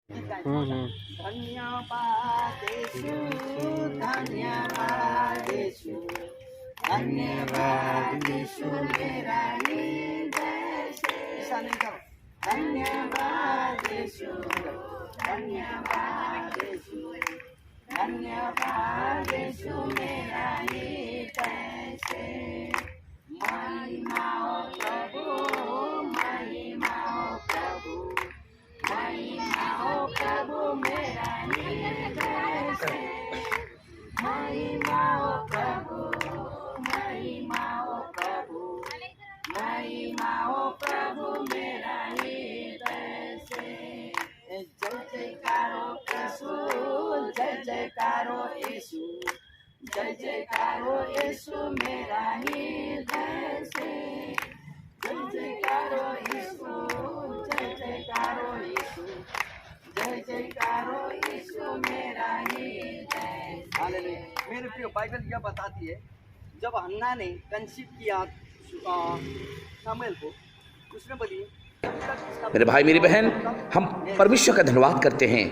धन्यवादेषु धन्यवादेषु धन्यवादेषु मेरा हृदय से धन्यवादेषु धन्यवादेषु धन्यवादेषु मेरा हृदय से महिमा हो प्रभु महिमा हो प्रभु महिमा हो प्रभु मेरा हृदय से महिमा हो प्रभु महिमा हो प्रभु महिमा हो प्रभु मेरा हृदय से जय जयकारो यीशु जय जयकारो यीशु जय जयकारो यीशु मेरा हृदय से जय जयकारो यीशु जय जयकारो यीशु जय जयकारो यीशु मेरा हृदय। हालेलुया। मेरे प्रिय बाइबल यह बताती है जब हन्ना ने कंसीव किया सामुएल को, उसने बोली मेरे भाई मेरी बहन, हम परमेश्वर का धन्यवाद करते हैं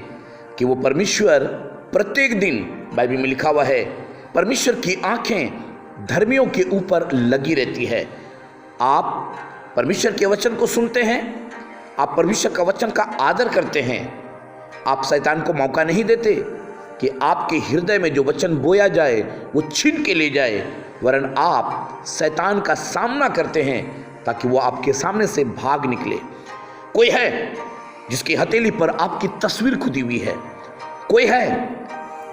कि वो परमेश्वर प्रत्येक दिन बाइबल में लिखा हुआ है परमेश्वर की आंखें धर्मियों के ऊपर लगी रहती है। आप परमेश्वर के वचन को सुनते हैं, आप परमेश्वर का वचन का आदर करते हैं, आप शैतान को मौका नहीं देते कि आपके हृदय में जो वचन बोया जाए वो छीन के ले जाए, वरन आप शैतान का सामना करते हैं ताकि वो आपके सामने से भाग निकले। कोई है जिसकी हथेली पर आपकी तस्वीर खुदी हुई है, कोई है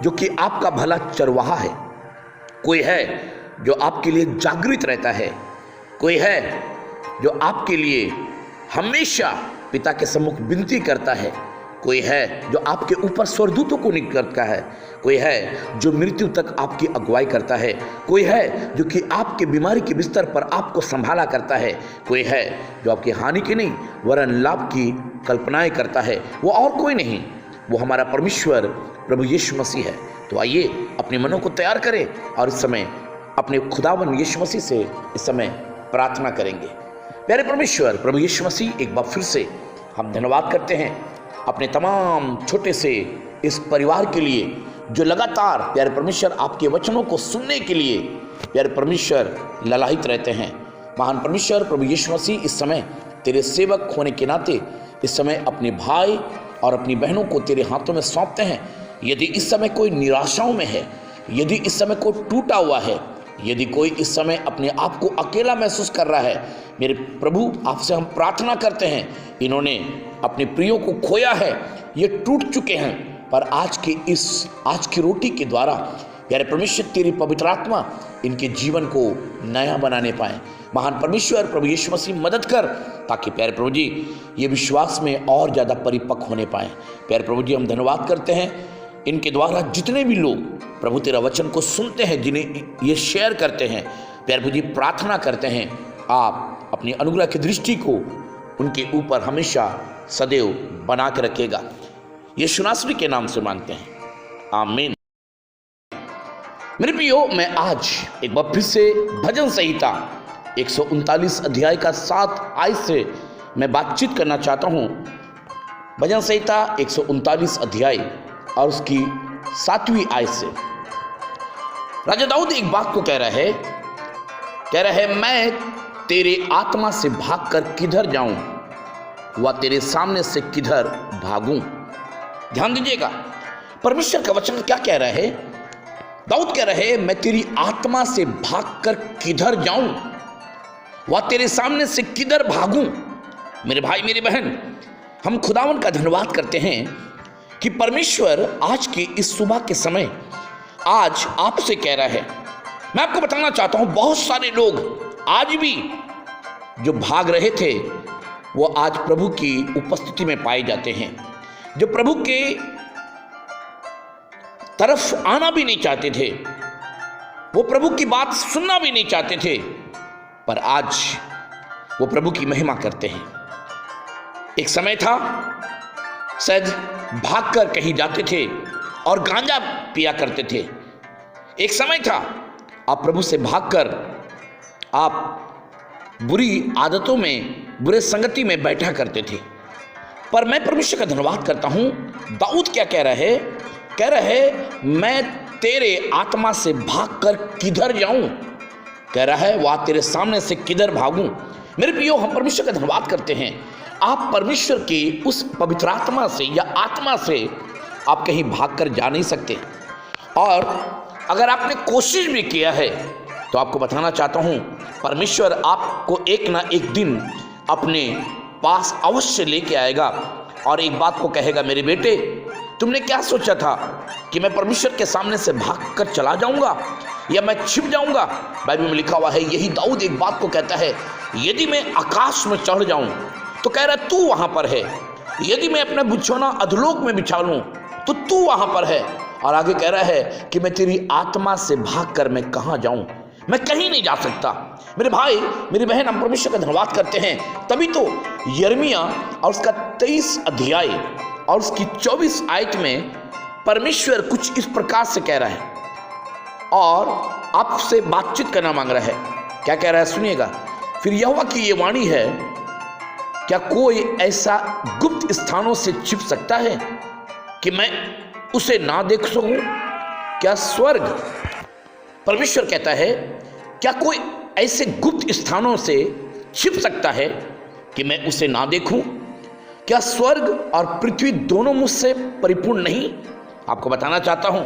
जो कि आपका भला चरवाहा है, कोई है जो आपके लिए जागृत रहता है, कोई है जो आपके लिए हमेशा पिता के सम्मुख विनती करता है, कोई है जो आपके ऊपर स्वर्गदूतों को निकलता है, कोई है जो मृत्यु तक आपकी अगुवाई करता है, कोई है जो कि आपके बीमारी के बिस्तर पर आपको संभाला करता है, कोई है जो आपकी हानि की नहीं वरन लाभ की कल्पनाएं करता है। वो और कोई नहीं, वो हमारा परमेश्वर प्रभु यीशु मसीह है। तो आइए अपने मनों को तैयार करें और इस समय अपने खुदावन यीशु मसीह से इस समय प्रार्थना करेंगे। प्यारे परमेश्वर प्रभु यीशु मसीह, एक बार फिर से हम धन्यवाद करते हैं अपने तमाम छोटे से इस परिवार के लिए जो लगातार प्यारे परमेश्वर आपके वचनों को सुनने के लिए प्यारे परमेश्वर ललाहित रहते हैं। महान परमेश्वर प्रभु यीशु मसीह, इस समय तेरे सेवक होने के नाते इस समय अपने भाई और अपनी बहनों को तेरे हाथों में सौंपते हैं। यदि इस समय कोई निराशाओं में है, यदि इस समय कोई टूटा हुआ है, यदि कोई इस समय अपने आप को अकेला महसूस कर रहा है, मेरे प्रभु आपसे हम प्रार्थना करते हैं, इन्होंने अपने प्रियों को खोया है, ये टूट चुके हैं, पर आज की रोटी के द्वारा प्यारे परमेश्वर तेरी पवित्र आत्मा इनके जीवन को नया बनाने पाए। महान परमेश्वर प्रभु यीशु मसीह मदद कर, ताकि प्यारे प्रभु जी ये विश्वास में और ज़्यादा परिपक्व होने पाए। प्यारे प्रभु जी हम धन्यवाद करते हैं इनके द्वारा जितने भी लोग प्रभु तेरा वचन को सुनते हैं, जिन्हें ये शेयर करते हैं, प्यारे प्रभु जी प्रार्थना करते हैं आप अपनी अनुग्रह की दृष्टि को उनके ऊपर हमेशा सदैव बना के रखेगा। यीशु नासरी के नाम से मांगते हैं, आमीन। मेरे प्रियो, मैं आज एक बार फिर से भजन संहिता 139 अध्याय का 7 आयत से मैं बातचीत करना चाहता हूँ। भजन संहिता 139 अध्याय और उसकी 7वीं आयत से राजा दाऊद एक बात को कह रहा है, मैं तेरे आत्मा से भागकर किधर जाऊं, वह तेरे सामने से किधर भागूं। ध्यान दीजिएगा, परमेश्वर का वचन क्या कह रहा है। दाऊद कह रहे, मैं तेरी आत्मा से भागकर किधर जाऊं, वह तेरे सामने से किधर भागूं। मेरे भाई मेरी बहन, हम खुदावन का धन्यवाद करते हैं कि परमेश्वर आज की इस सुबह के समय आज आपसे कह रहा है। मैं आपको बताना चाहता हूं, बहुत सारे लोग आज भी जो भाग रहे थे वो आज प्रभु की उपस्थिति में पाए जाते हैं, जो प्रभु के तरफ आना भी नहीं चाहते थे, वो प्रभु की बात सुनना भी नहीं चाहते थे, पर आज वो प्रभु की महिमा करते हैं। एक समय था शायद भागकर कहीं जाते थे और गांजा पिया करते थे। एक समय था आप प्रभु से भागकर आप बुरी आदतों में, बुरे संगति में बैठा करते थे। पर मैं परमेश्वर का धन्यवाद करता हूं। दाऊद क्या कह रहा है? कह रहा है मैं तेरे आत्मा से भागकर किधर जाऊं? कह रहा है वह तेरे सामने से किधर भागूं? मेरे प्रियो, हम परमेश्वर का धन्यवाद करते हैं। आप परमेश्वर की उस पवित्र आत्मा से या आत्मा से आप कहीं भागकर जा नहीं सकते। और अगर आपने कोशिश भी किया है तो आपको बताना चाहता हूं, परमेश्वर आपको एक ना एक दिन अपने पास अवश्य लेके आएगा और एक बात को कहेगा, मेरे बेटे तुमने क्या सोचा था कि मैं परमेश्वर के सामने से भागकर चला जाऊंगा या मैं छिप जाऊंगा? बाइबल में लिखा हुआ है, यही दाऊद एक बात को कहता है, यदि मैं आकाश में चढ़ जाऊं तो कह रहा है तू वहां पर है, यदि मैं अपना बिछौना अधोलोक में बिछा लूं तो तू वहां पर है। और आगे कह रहा है कि मैं तेरी आत्मा से भागकर मैं कहां जाऊं? मैं कहीं नहीं जा सकता। मेरे भाई मेरी बहन, हम परमेश्वर का धन्यवाद करते हैं। तभी तो यिर्मयाह और उसका 23 अध्याय और उसकी 24 आयत में परमेश्वर कुछ इस प्रकार से कह रहा है और आपसे बातचीत करना मांग रहा है। क्या कह रहा है सुनिएगा। फिर यहोवा की ये वाणी है, क्या कोई ऐसा गुप्त स्थानों से छिप सकता है कि मैं उसे ना देख सकूं? क्या स्वर्ग, परमेश्वर कहता है, क्या कोई ऐसे गुप्त स्थानों से छिप सकता है कि मैं उसे ना देखूं? क्या स्वर्ग और पृथ्वी दोनों मुझसे परिपूर्ण नहीं? आपको बताना चाहता हूं,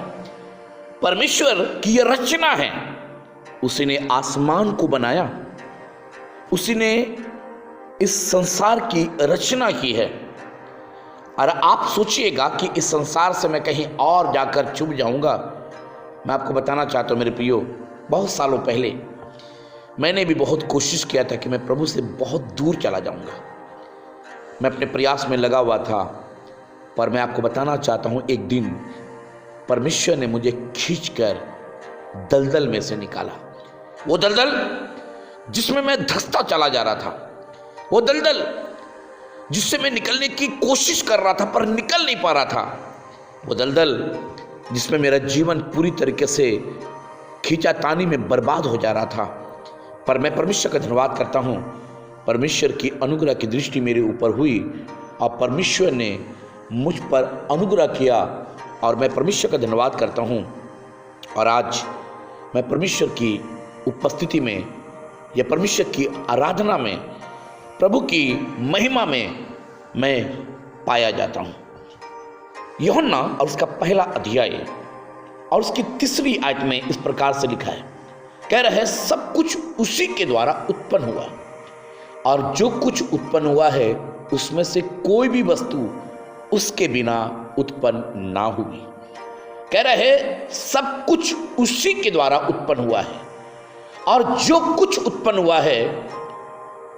परमेश्वर की यह रचना है। उसी ने आसमान को बनाया, उसी ने इस संसार की रचना की है। और आप सोचिएगा कि इस संसार से मैं कहीं और जाकर छुप जाऊंगा। मैं आपको बताना चाहता हूं मेरे प्रियो, बहुत सालों पहले मैंने भी बहुत कोशिश किया था कि मैं प्रभु से बहुत दूर चला जाऊंगा। मैं अपने प्रयास में लगा हुआ था, पर मैं आपको बताना चाहता हूं, एक दिन परमेश्वर ने मुझे खींचकर दलदल में से निकाला। वो दलदल जिसमें मैं धंसता चला जा रहा था, वो दलदल जिससे मैं निकलने की कोशिश कर रहा था पर निकल नहीं पा रहा था, वो दलदल जिसमें मेरा जीवन पूरी तरीके से खींचातानी में बर्बाद हो जा रहा था। पर मैं परमेश्वर का धन्यवाद करता हूँ, परमेश्वर की अनुग्रह की दृष्टि मेरे ऊपर हुई और परमेश्वर ने मुझ पर अनुग्रह किया और मैं परमेश्वर का धन्यवाद करता हूँ। और आज मैं परमेश्वर की उपस्थिति में या परमेश्वर की आराधना में, प्रभु की महिमा में मैं पाया जाता हूँ। यूहन्ना और उसका पहला अध्याय और उसकी 3री आयत में इस प्रकार से लिखा है, कह रहा है सब कुछ उसी के द्वारा उत्पन्न हुआ और जो कुछ उत्पन्न हुआ है उसमें से कोई भी वस्तु उसके बिना उत्पन्न ना हुई। कह रहा है सब कुछ उसी के द्वारा उत्पन्न हुआ है और जो कुछ उत्पन्न हुआ है,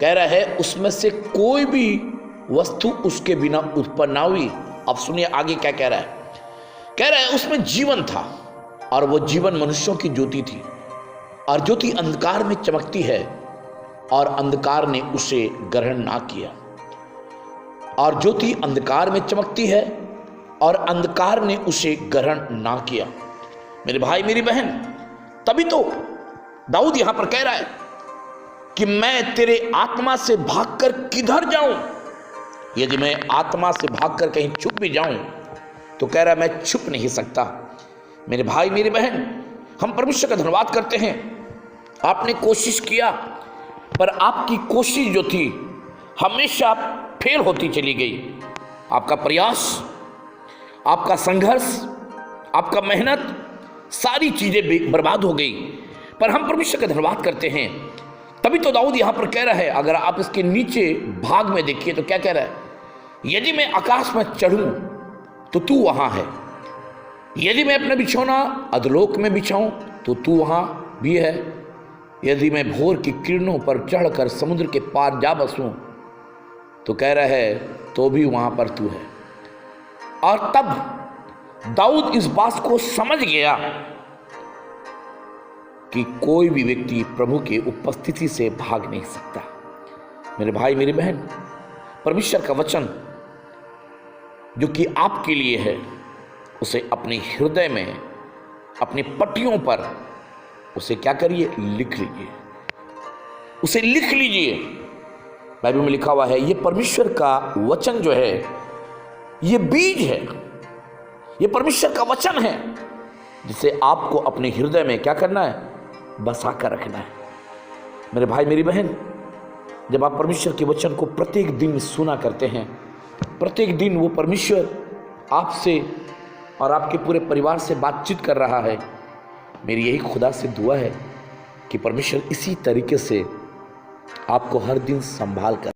कह रहा है उसमें से कोई भी वस्तु उसके बिना उत्पन्न ना हुई। अब सुनिए आगे क्या कह रहा है। कह रहा है उसमें जीवन था और वो जीवन मनुष्यों की ज्योति थी और ज्योति अंधकार में चमकती है और अंधकार ने उसे ग्रहण ना किया। और ज्योति अंधकार में चमकती है और अंधकार ने उसे ग्रहण ना किया। मेरे भाई मेरी बहन, तभी तो दाऊद यहां पर कह रहा है कि मैं तेरे आत्मा से भागकर किधर जाऊं? यदि मैं आत्मा से भागकर कहीं छुप भी जाऊं तो कह रहा है मैं छुप नहीं सकता। मेरे भाई मेरी बहन, हम परमेश्वर का धन्यवाद करते हैं। आपने कोशिश किया पर आपकी कोशिश जो थी हमेशा फेल होती चली गई। आपका प्रयास, आपका संघर्ष, आपका मेहनत, सारी चीजें बर्बाद हो गई। पर हम परमेश्वर का धन्यवाद करते हैं। तभी तो दाऊद यहां पर कह रहा है, अगर आप इसके नीचे भाग में देखिए तो क्या कह रहा है, यदि मैं आकाश में चढ़ूं तो तू वहां है, यदि मैं अपना बिछौना अधोलोक में बिछाऊं तो तू वहां भी है, यदि मैं भोर की किरणों पर चढ़कर समुद्र के पार जा बसूं तो कह रहा है तो भी वहां पर तू है। और तब दाऊद इस बात को समझ गया कि कोई भी व्यक्ति प्रभु की उपस्थिति से भाग नहीं सकता। मेरे भाई मेरी बहन, परमेश्वर का वचन जो कि आपके लिए है उसे अपने हृदय में, अपनी पट्टियों पर उसे क्या करिए, लिख लीजिए। उसे लिख लीजिए बाइबल में लिखा हुआ है, ये परमेश्वर का वचन जो है ये बीज है, ये परमेश्वर का वचन है जिसे आपको अपने हृदय में क्या करना है, बसा कर रखना है। मेरे भाई मेरी बहन, जब आप परमेश्वर के वचन को प्रत्येक दिन सुना करते हैं, प्रत्येक दिन वो परमेश्वर आपसे और आपके पूरे परिवार से बातचीत कर रहा है, मेरी यही खुदा से दुआ है कि परमेश्वर इसी तरीके से आपको हर दिन संभाल कर